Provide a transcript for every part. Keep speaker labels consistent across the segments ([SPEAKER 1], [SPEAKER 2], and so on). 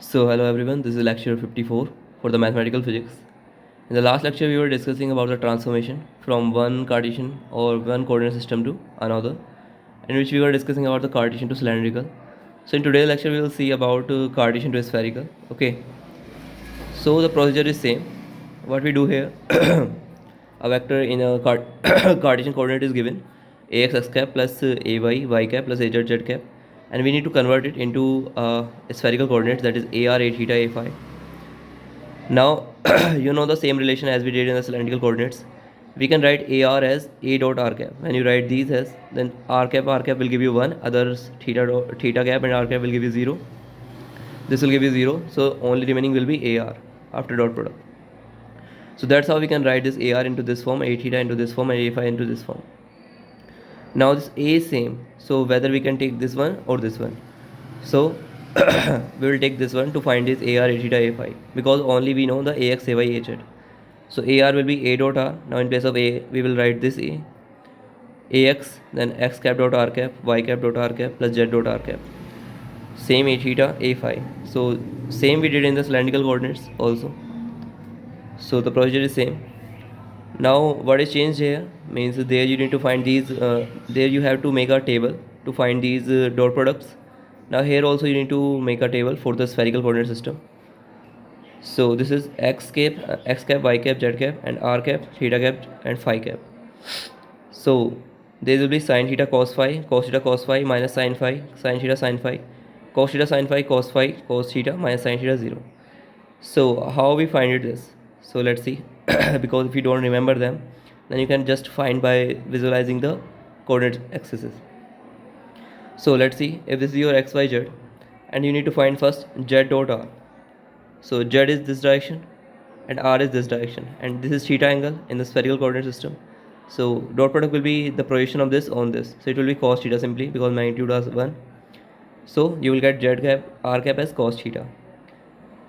[SPEAKER 1] So hello everyone, this is lecture 54 for the mathematical physics. In the last lecture we were discussing about the transformation from one Cartesian or one coordinate system to another, in which we were discussing about the Cartesian to cylindrical. So in today's lecture we will see about Cartesian to spherical. Okay, so the procedure is same. What we do here, a vector in a Cartesian coordinate is given, ax x cap plus ay y cap plus az z cap, and we need to convert it into spherical coordinates, that is ar, a theta, a phi. Now you know the same relation as we did in the cylindrical coordinates. We can write ar as a dot r cap. When you write these as, then r cap will give you 1, others theta cap and r cap will give you 0. This will give you 0, so only remaining will be ar after dot product. So that's how we can write this ar into this form, a theta into this form, and a phi into this form. Now this a is same, so whether we can take this one or this one. So we will take this one to find this ar, a theta, a phi, because only we know the ax, ay, az. So ar will be a dot r. Now in place of a, we will write this ax, then x cap dot r cap, y cap dot r cap plus z dot r cap. Same a theta, a phi. So same we did in the cylindrical coordinates also. So the procedure is same. Now what is changed here means there you need to find these, there you have to make a table to find these dot products. Now here also you need to make a table for the spherical coordinate system. So this is x cap, y cap, z cap, and r cap, theta cap, and phi cap. So there will be sin theta cos phi minus sin phi, sin theta sin phi, cos phi cos theta minus sin theta 0. So how we find it this? So let's see. Because if you don't remember them, then you can just find by visualizing the coordinate axes. So let's see, if this is your x, y, z, and you need to find first z dot r. So z is this direction and r is this direction, and this is theta angle in the spherical coordinate system. So dot product will be the projection of this on this, so it will be cos theta simply because magnitude is 1. So you will get z cap r cap as cos theta.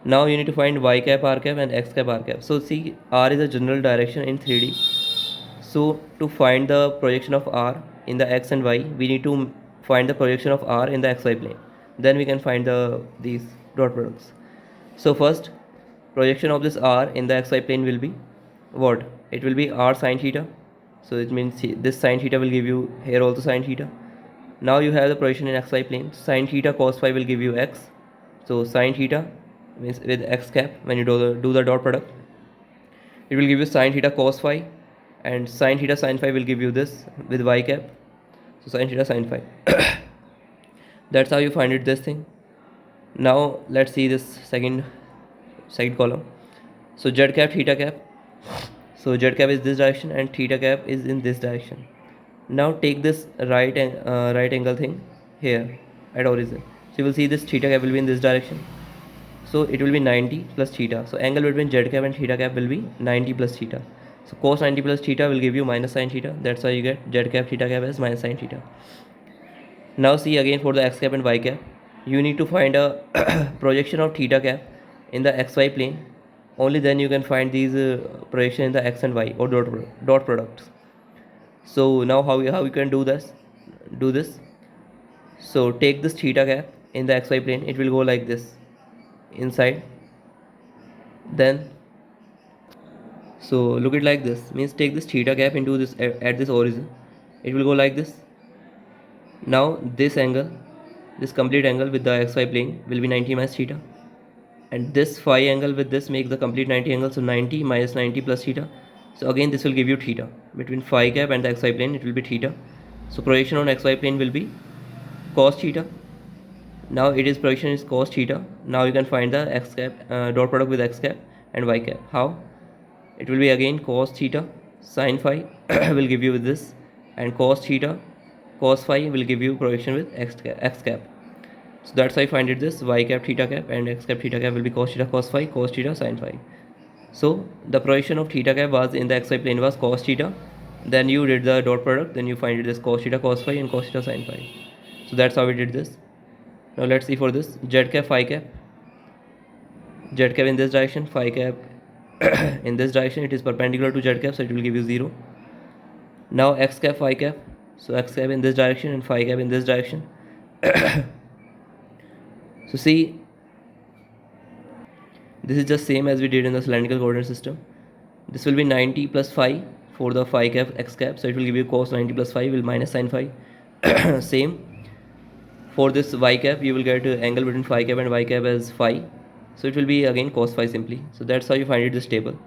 [SPEAKER 1] Now you need to find y cap r cap and x cap r cap. So see, r is a general direction in 3D. So to find the projection of r in the x and y, we need to find the projection of r in the xy plane. Then we can find these dot products. So first, projection of this r in the xy plane will be what? It will be r sin theta. So it means this sin theta will give you here also sin theta. Now you have the projection in xy plane. Sin theta cos phi will give you x. So sin theta means with x cap, when you do the dot product, it will give you sin theta cos phi, and sin theta sin phi will give you this with y cap. So sin theta sin phi. That's how you find it, this thing. Now let's see this second column. So z cap theta cap. So z cap is this direction and theta cap is in this direction. Now take this right angle thing here at origin. So you will see this theta cap will be in this direction. So it will be 90 plus theta. So angle between z cap and theta cap will be 90 plus theta. So cos 90 plus theta will give you minus sin theta. That's why you get z cap theta cap as minus sin theta. Now see again for the x cap and y cap, you need to find a projection of theta cap in the xy plane. Only then you can find these projection in the x and y or dot products. So now how you can do this? So take this theta cap in the xy plane. It will go like this inside. Then so look it like this, means take this theta cap into this at this origin. It will go like this. Now this angle, this complete angle with the xy plane will be 90 minus theta, and this phi angle with this makes the complete 90 angle. So 90 minus 90 plus theta. So again this will give you theta. Between phi cap and the xy plane it will be theta. So projection on xy plane will be cos theta. Now it is projection is cos theta. Now you can find the x cap dot product with x cap and y cap. How? It will be again cos theta sin phi will give you with this, and cos theta cos phi will give you projection with x cap. So that's how I find it, this y cap theta cap and x cap theta cap will be cos theta cos phi, cos theta sin phi. So the projection of theta cap was in the xy plane was cos theta. Then you did the dot product, then you find it as cos theta cos phi and cos theta sin phi. So that's how we did this. Now let's see for this z cap phi cap. Z cap in this direction, phi cap in this direction. It is perpendicular to z cap, so it will give you 0. Now x cap phi cap. So x cap in this direction and phi cap in this direction. So see, This is just same as we did in the cylindrical coordinate system. This will be 90 plus phi for the phi cap x cap, so it will give you cos 90 plus phi will minus sin phi. Same for this y cap, you will get angle between phi cap and y cap as phi, so it will be again cos phi simply. So that's how you find it this table.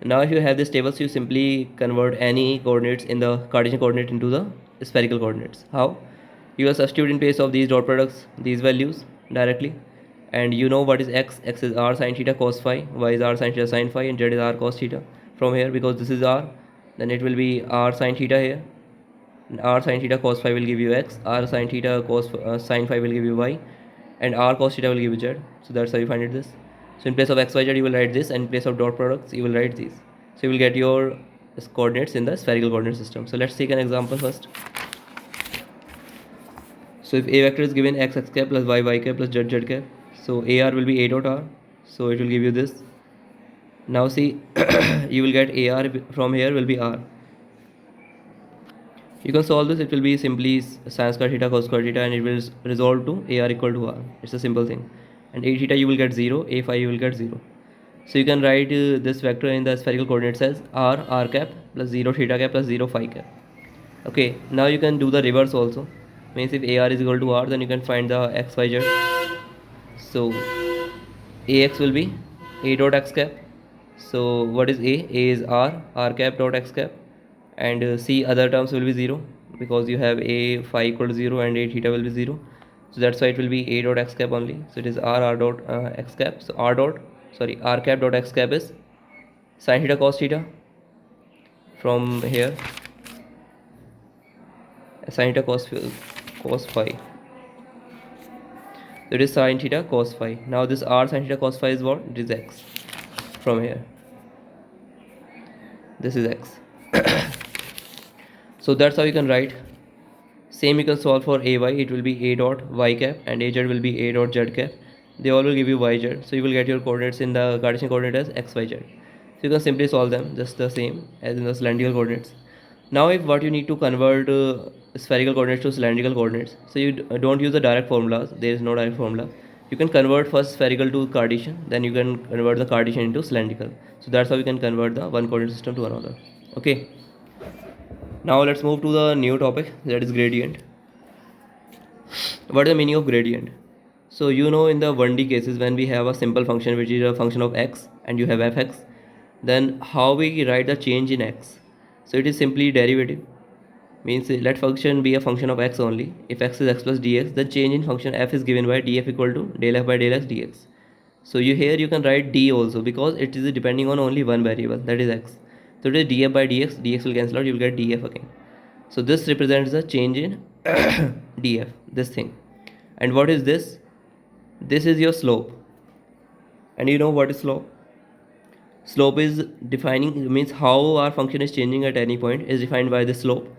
[SPEAKER 1] Now if you have this table, so you simply convert any coordinates in the Cartesian coordinate into the spherical coordinates. How? You will substitute in place of these dot products these values directly, and you know what is x. X is r sin theta cos phi, y is r sin theta sin phi, and z is r cos theta. From here, because this is r, then it will be r sin theta here, and r sin theta cos phi will give you x, r sin theta cos sin phi will give you y, and r cos theta will give you z. So that's how you find it this. So in place of x, y, z, you will write this, and in place of dot products, you will write these. So you will get your coordinates in the spherical coordinate system. So let's take an example first. So if a vector is given x cap plus y cap plus z cap, so ar will be a dot r, so it will give you this. Now see, you will get ar from here will be r. You can solve this. It will be simply sin square theta cos square theta, and it will resolve to ar equal to r. It's a simple thing. And a theta you will get 0, a phi you will get 0. So you can write this vector in the spherical coordinates as r cap plus 0 theta cap plus 0 phi cap. Okay, now you can do the reverse also. Means if ar is equal to r, then you can find the x, y, z. So ax will be a dot x cap. So what is a? A is r cap dot x cap, and c other terms will be 0 because you have a phi equal to 0 and a theta will be 0. So that's why it will be a dot x cap only. So it is r dot x cap. So r cap dot x cap is sin theta cos theta. From here, sin theta cos phi. So it is sin theta cos phi. Now this r sin theta cos phi is what? It is x. From here, this is x. So that's how you can write. Same you can solve for ay. It will be a dot y cap, and az will be a dot z cap. They all will give you yz. So you will get your coordinates in the Cartesian coordinate as x, y, z. So you can simply solve them just the same as in the cylindrical coordinates. Now if what you need to convert spherical coordinates to cylindrical coordinates, so you don't use the direct formulas. There is no direct formula. You can convert first spherical to Cartesian, then you can convert the Cartesian into cylindrical. So that's how you can convert the one coordinate system to another. Okay. Now let's move to the new topic, that is gradient. What is the meaning of gradient? So you know, in the 1D cases, when we have a simple function which is a function of x and you have fx, then how we write the change in x? So it is simply derivative. Means let function be a function of x only. If x is x plus dx, the change in function f is given by df equal to del f by del x dx. So you can write d also, because it is depending on only one variable, that is x. So it is df by dx, dx will cancel out, you will get df again. So this represents the change in df, this thing. And what is this? This is your slope. And you know what is slope? Slope is defining, means how our function is changing at any point is defined by the slope.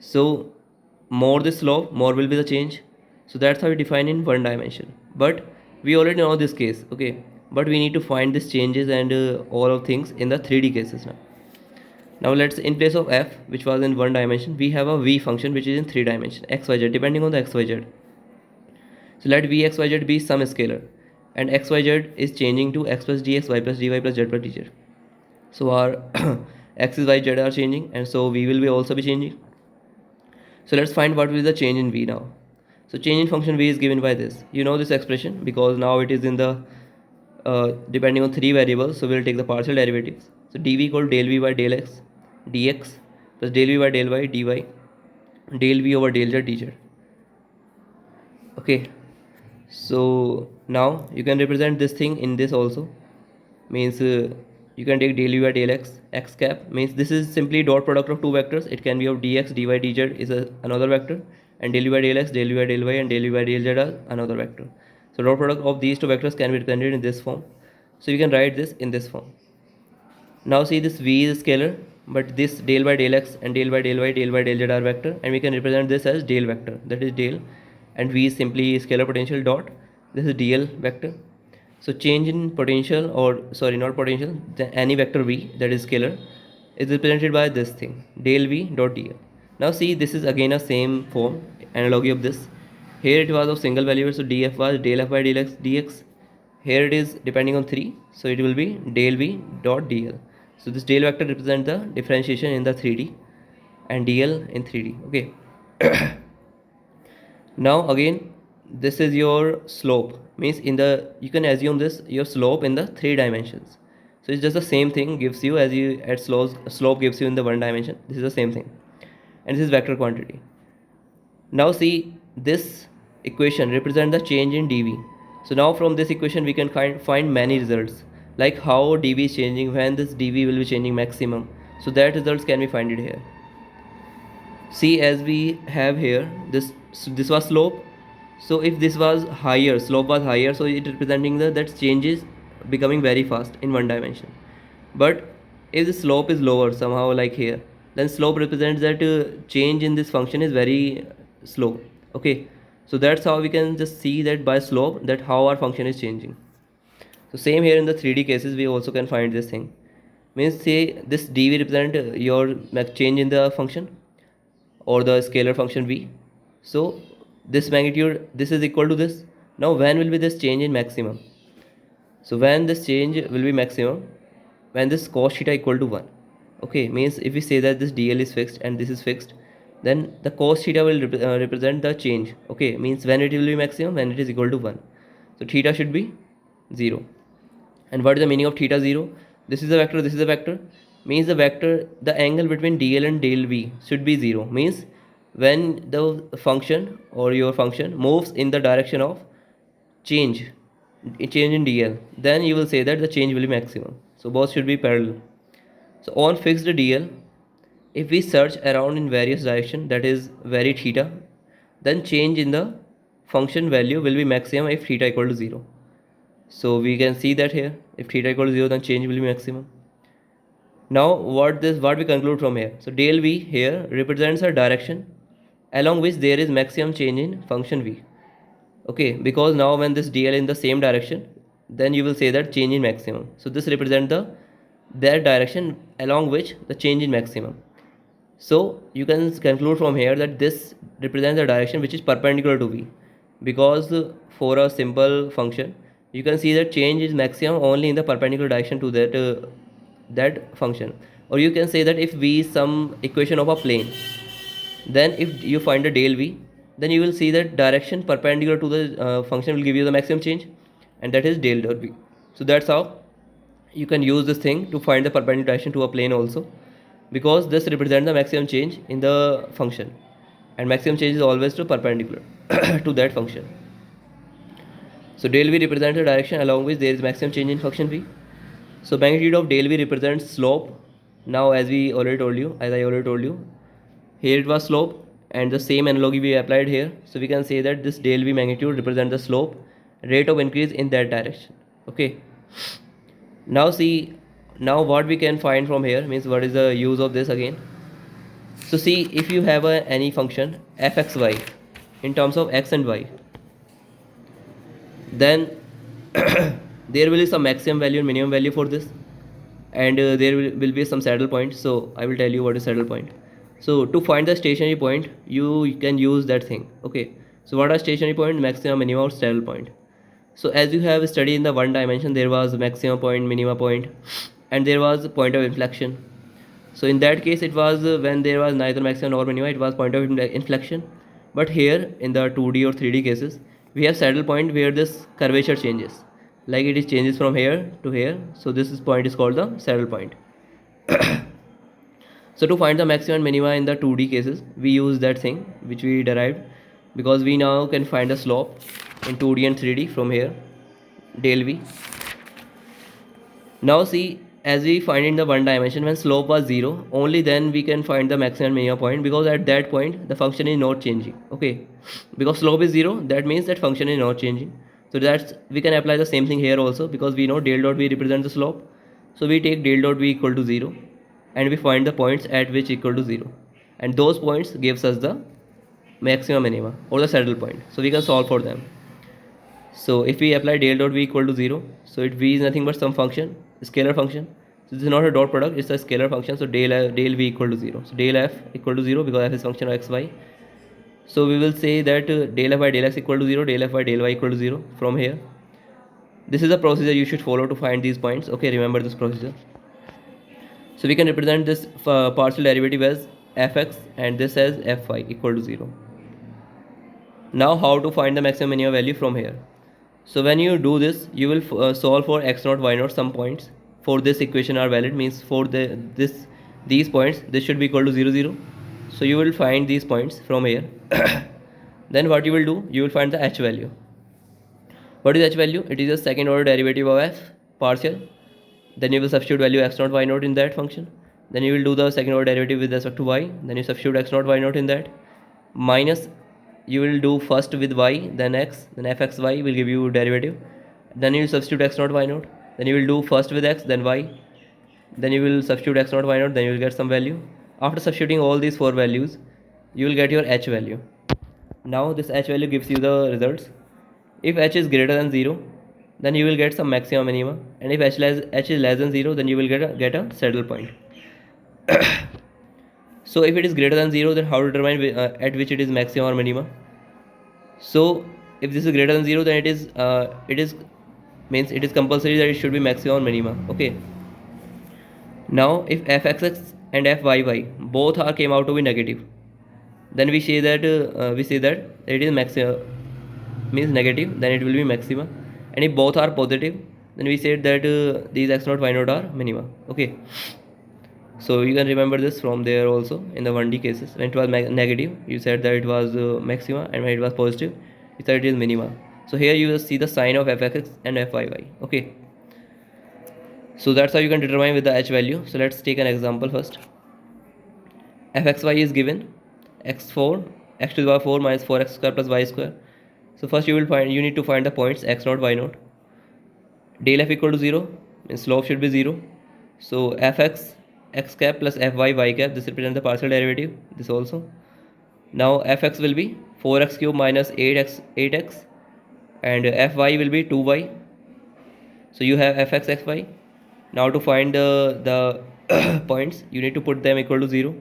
[SPEAKER 1] So more the slope, more will be the change. So that's how we define in one dimension. But we already know this case, okay? But we need to find these changes and all of things in the 3D cases now. Now let's, in place of f, which was in one dimension, we have a v function which is in 3 dimensions, x, y, z, depending on the x, y, z. So let v, x, y, z be some scalar, and x, y, z is changing to x plus dx, y plus dy plus z plus dz. So our x, y, z are changing, and so v will be also be changing. So let's find what is the change in v now. So change in function v is given by this. You know this expression because now it is in the depending on 3 variables. So we'll take the partial derivatives. So dv equal del v by del x dx plus del v by del y dy del v over del z dz. Okay. So now you can represent this thing in this also. Means you can take del v by del x, x cap, means this is simply dot product of two vectors. It can be of dx, dy, dz is another vector, and del v by del x, del v by del y, and del v by del z are another vector. So dot product of these two vectors can be represented in this form. So you can write this in this form. Now see, this v is scalar, but this del by del x and del by del y, del by del z are vector, and we can represent this as del vector, that is del, and v is simply scalar potential dot, this is dl vector. So change in potential, or sorry, not potential, any vector v that is scalar is represented by this thing, del v dot dl. Now see, this is again a same form, analogy of this. Here it was of single variable, so df was del f by del x dx. here it is depending on 3, so it will be del v dot dl. So this del vector represents the differentiation in the 3D and dl in 3D. Okay. Now again, this is your slope, means in the, you can assume this your slope in the 3 dimensions. So it's just the same thing gives you as you at slope gives you in the 1 dimension. This is the same thing, and this is vector quantity. Now see, this equation represents the change in dv. So now from this equation we can find many results, like how dv is changing, when this dv will be changing maximum. So that results can be found here. See, as we have here, this was slope. So if this was higher, slope was higher, so it representing that change is becoming very fast in 1 dimension. But if the slope is lower somehow, like here, then slope represents that change in this function is very slow. Okay, so that's how we can just see that by slope that how our function is changing. So same here in the 3D cases we also can find this thing. Means say this dv represent your change in the function or the scalar function v. So this magnitude, this is equal to this. Now when will be this change in maximum? So when this change will be maximum, when this cos theta equal to 1. Okay, means if we say that this dl is fixed and this is fixed, then the cos theta will represent the change. Okay, means when it will be maximum, when it is equal to 1. So theta should be 0. And what is the meaning of theta 0? This is a vector, this is a vector. Means the vector, the angle between dl and del v should be 0. Means when the function or your function moves in the direction of change in dl, then you will say that the change will be maximum. So both should be parallel. So on fixed dl, if we search around in various direction, that is vary theta, then change in the function value will be maximum if theta equal to 0. So we can see that here, if theta equal to 0, then change will be maximum. Now what we conclude from here? So del v here represents a direction along which there is maximum change in function v. Okay, because now when this dl in the same direction, then you will say that change in maximum. So this represents that direction along which the change in maximum. So you can conclude from here that this represents the direction which is perpendicular to v, because for a simple function you can see that change is maximum only in the perpendicular direction to that function. Or you can say that if v is some equation of a plane, then if you find a del v, then you will see that direction perpendicular to the function will give you the maximum change, and that is del dot v. So that's how you can use this thing to find the perpendicular direction to a plane also, because this represents the maximum change in the function, and maximum change is always to perpendicular to that function. So del v represents the direction along which there is maximum change in function v. So magnitude of del v represents slope. Now as I already told you, here it was slope, and the same analogy we applied here. So we can say that this del v magnitude represents the slope, rate of increase in that direction. Okay. Now see, now what we can find from here, means what is the use of this again. So see, if you have any function fxy in terms of x and y, then there will be some maximum value and minimum value for this, and there will be some saddle point. So I will tell you what is saddle point. So to find the stationary point, you can use that thing. Okay, so what are stationary point, maximum, minimum, or saddle point? So as you have studied in the 1 dimension, there was maximum point, minimum point, and there was point of inflection. So in that case it was when there was neither maximum nor minimum, it was point of inflection. But here in the 2D or 3D cases, we have saddle point where this curvature changes, like it is changes from here to here. So this point is called the saddle point. So to find the maximum and minima in the 2D cases, we use that thing which we derived, because we now can find a slope in 2D and 3D from here, del v. Now see, as we find in the 1 dimension, when slope was 0, only then we can find the maximum and minimum point, because at that point the function is not changing. Okay, because slope is 0, that means that function is not changing. So that's, we can apply the same thing here also, because we know del dot v represents the slope. So we take del dot v equal to 0, and we find the points at which equal to 0, and those points gives us the maximum minima or the saddle point. So we can solve for them. So if we apply del dot v equal to 0, so it v is nothing but some function, scalar function. So this is not a dot product, it's a scalar function. So del v equal to 0. So del f equal to 0, because f is function of x, y. So we will say that del f by del x equal to 0, del f by del y equal to 0 from here. This is the procedure you should follow to find these points. Okay, remember this procedure. So we can represent this partial derivative as fx and this as fy equal to 0. Now how to find the maximum minimum value from here? So when you do this, you will solve for x0, y0. Some points for this equation are valid, means for these points this should be equal to 0, 0. So you will find these points from here. Then what you will do, you will find the h value. What is h value? It is a second order derivative of f partial. Then you will substitute value x0, y0 in that function. Then you will do the second order derivative with respect to y. Then you substitute x0, y0 in that. Minus, you will do first with y, then x, then fxy will give you derivative. Then you will substitute x0, y0. Then you will do first with x, then y. Then you will substitute x0, y0, then you will get some value. After substituting all these four values, you will get your h value. Now this h value gives you the results. If h is greater than 0, then you will get some maximum minima, and if h is less than 0, then you will get a saddle point. So if it is greater than 0, then how to determine at which it is maximum or minima? So if this is greater than 0, then it is compulsory that it should be maximum or minima. Okay. Now if fxx and fyy both came out to be negative, then we say that it is maximum, means negative, then it will be maxima. And if both are positive, then we said that these x0, y0 are minima. Okay, so you can remember this from there also. In the 1D cases, when it was negative, you said that it was maxima, and when it was positive, you said it is minima. So here you will see the sign of fx and fyy. Okay, so that's how you can determine with the h value. So let's take an example first. fxy is given x4, x to the power 4 minus 4x square plus y square. So first you need to find the points x0, y0. Del f equal to 0, means slope should be 0. So fx x cap plus fy y cap, this represents the partial derivative, this also. Now fx will be 4x cube minus 8x, and fy will be 2y. So you have fx, fy. Now to find the points, you need to put them equal to 0.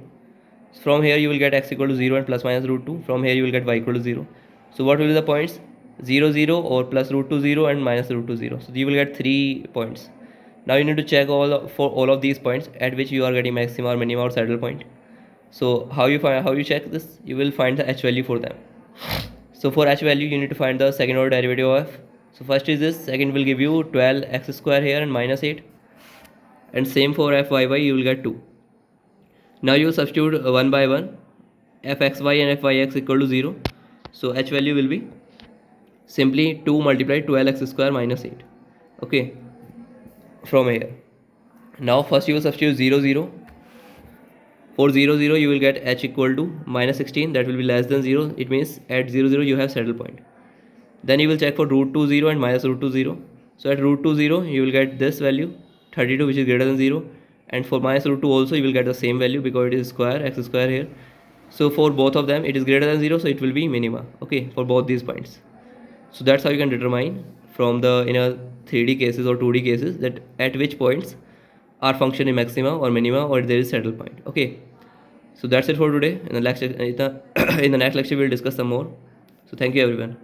[SPEAKER 1] From here you will get x equal to 0 and plus minus root 2. From here you will get y equal to 0. So what will be the points? 0, 0 or plus root 2 0 and minus root 2 0. So you will get 3 points. Now you need to check for all of these points at which you are getting maxima or minima or saddle point. So how you check this? You will find the h value for them. So for h value you need to find the second order derivative of f. So first is this, second will give you 12x square here and minus 8. And same for fyy, you will get 2. Now you will substitute one by one, fxy and fyx equal to 0. So h value will be simply 2 multiplied 12x square minus 8. Okay, from here. Now first you will substitute 0, 0. For 0, 0 you will get h equal to minus 16, that will be less than 0. It means at 0, 0 you have saddle point. Then you will check for root 2 0 and minus root 2 0. So at root 2 0 you will get this value 32, which is greater than 0. And for minus root 2 also you will get the same value because it is square, x square here. So for both of them it is greater than 0, so it will be minima. Okay, for both these points. So that's how you can determine from the 3D cases or 2D cases that at which points our function is maxima or minima or there is saddle point. Okay, so that's it for today. In the next lecture we will discuss some more. So thank you everyone.